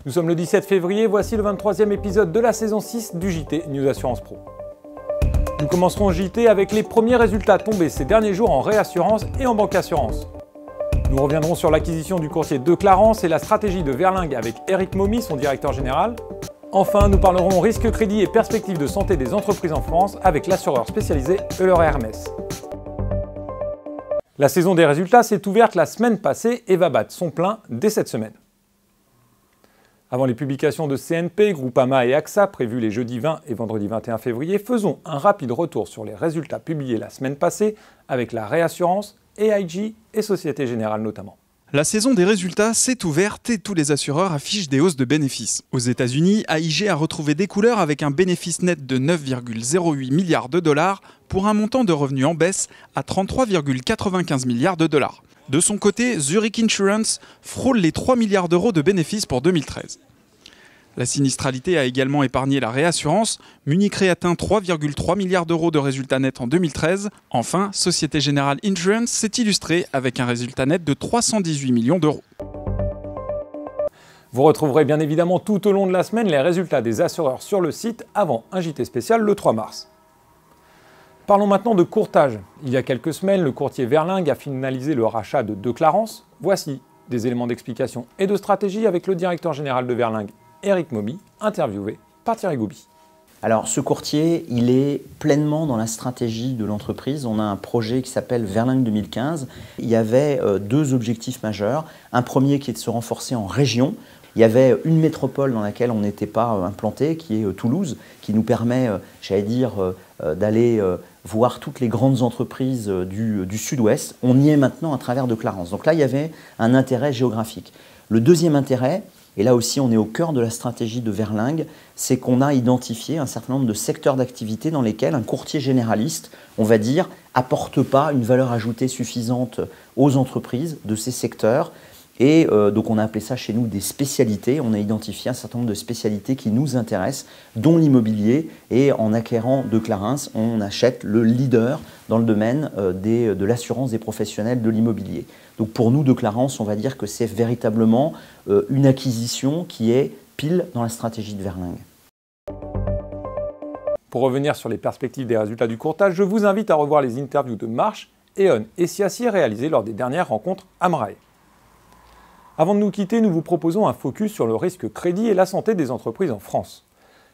Nous sommes le 17 février, voici le 23e épisode de la saison 6 du JT News Assurance Pro. Nous commencerons JT avec les premiers résultats tombés ces derniers jours en réassurance et en banque assurance. Nous reviendrons sur l'acquisition du courtier De Clarence et la stratégie de Verlingue avec Eric Momy, son directeur général. Enfin, nous parlerons risque, crédit et perspectives de santé des entreprises en France avec l'assureur spécialisé Euler Hermès. La saison des résultats s'est ouverte la semaine passée et va battre son plein dès cette semaine. Avant les publications de CNP, Groupama et AXA prévues les jeudis 20 et vendredi 21 février, faisons un rapide retour sur les résultats publiés la semaine passée avec la réassurance, AIG et Société Générale notamment. La saison des résultats s'est ouverte et tous les assureurs affichent des hausses de bénéfices. Aux États-Unis, AIG a retrouvé des couleurs avec un bénéfice net de 9,08 milliards de dollars pour un montant de revenus en baisse à 33,95 milliards de dollars. De son côté, Zurich Insurance frôle les 3 milliards d'euros de bénéfices pour 2013. La sinistralité a également épargné la réassurance. Munich Re atteint 3,3 milliards d'euros de résultats nets en 2013. Enfin, Société Générale Insurance s'est illustrée avec un résultat net de 318 millions d'euros. Vous retrouverez bien évidemment tout au long de la semaine les résultats des assureurs sur le site avant un JT spécial le 3 mars. Parlons maintenant de courtage. Il y a quelques semaines, le courtier Verlingue a finalisé le rachat de De Clarence. Voici des éléments d'explication et de stratégie avec le directeur général de Verlingue, Eric Momy, interviewé par Thierry Gouby. Alors ce courtier, il est pleinement dans la stratégie de l'entreprise. On a un projet qui s'appelle Verlingue 2015. Il y avait deux objectifs majeurs. Un premier qui est de se renforcer en région. Il y avait une métropole dans laquelle on n'était pas implanté, qui est Toulouse, qui nous permet, d'aller voir toutes les grandes entreprises du sud-ouest. On y est maintenant à travers De Clarence. Donc là, il y avait un intérêt géographique. Le deuxième intérêt, et là aussi on est au cœur de la stratégie de Verlingue, c'est qu'on a identifié un certain nombre de secteurs d'activité dans lesquels un courtier généraliste, on va dire, apporte pas une valeur ajoutée suffisante aux entreprises de ces secteurs. Et donc on a appelé ça chez nous des spécialités. On a identifié un certain nombre de spécialités qui nous intéressent, dont l'immobilier. Et en acquérant De Clarence, on achète le leader dans le domaine de l'assurance des professionnels de l'immobilier. Donc pour nous, De Clarence, on va dire que c'est véritablement une acquisition qui est pile dans la stratégie de Verlingue. Pour revenir sur les perspectives des résultats du courtage, je vous invite à revoir les interviews de Marsh, E.ON et Siaci réalisées lors des dernières rencontres Amrae. Avant de nous quitter, nous vous proposons un focus sur le risque crédit et la santé des entreprises en France.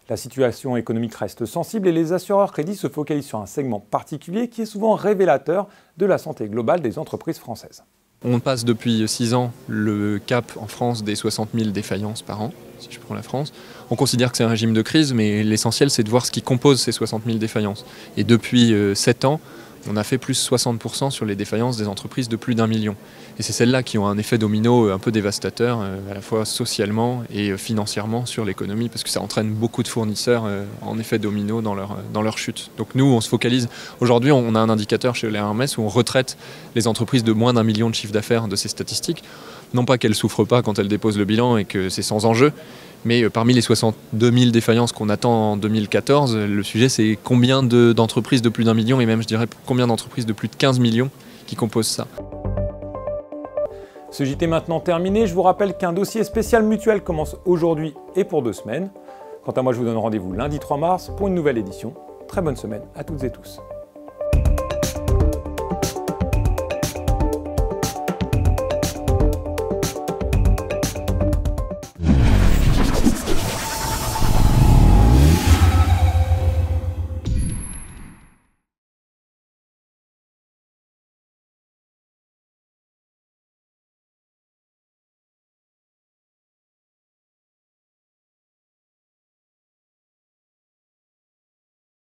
La situation économique reste sensible et les assureurs crédits se focalisent sur un segment particulier qui est souvent révélateur de la santé globale des entreprises françaises. On passe depuis 6 ans le cap en France des 60 000 défaillances par an, si je prends la France. On considère que c'est un régime de crise, mais l'essentiel c'est de voir ce qui compose ces 60 000 défaillances. Et depuis 7 ans, on a fait plus 60% sur les défaillances des entreprises de plus d'1 million. Et c'est celles-là qui ont un effet domino un peu dévastateur, à la fois socialement et financièrement sur l'économie, parce que ça entraîne beaucoup de fournisseurs en effet domino dans leur chute. Donc nous, on se focalise. Aujourd'hui, on a un indicateur chez Euler Hermès où on retraite les entreprises de moins d'1 million de chiffre d'affaires de ces statistiques. Non pas qu'elles ne souffrent pas quand elles déposent le bilan et que c'est sans enjeu, mais parmi les 62 000 défaillances qu'on attend en 2014, le sujet c'est combien d'entreprises de plus d'1 million et même je dirais combien d'entreprises de plus de 15 millions qui composent ça. Ce JT est maintenant terminé, je vous rappelle qu'un dossier spécial mutuel commence aujourd'hui et pour 2 semaines. Quant à moi, je vous donne rendez-vous lundi 3 mars pour une nouvelle édition. Très bonne semaine à toutes et tous.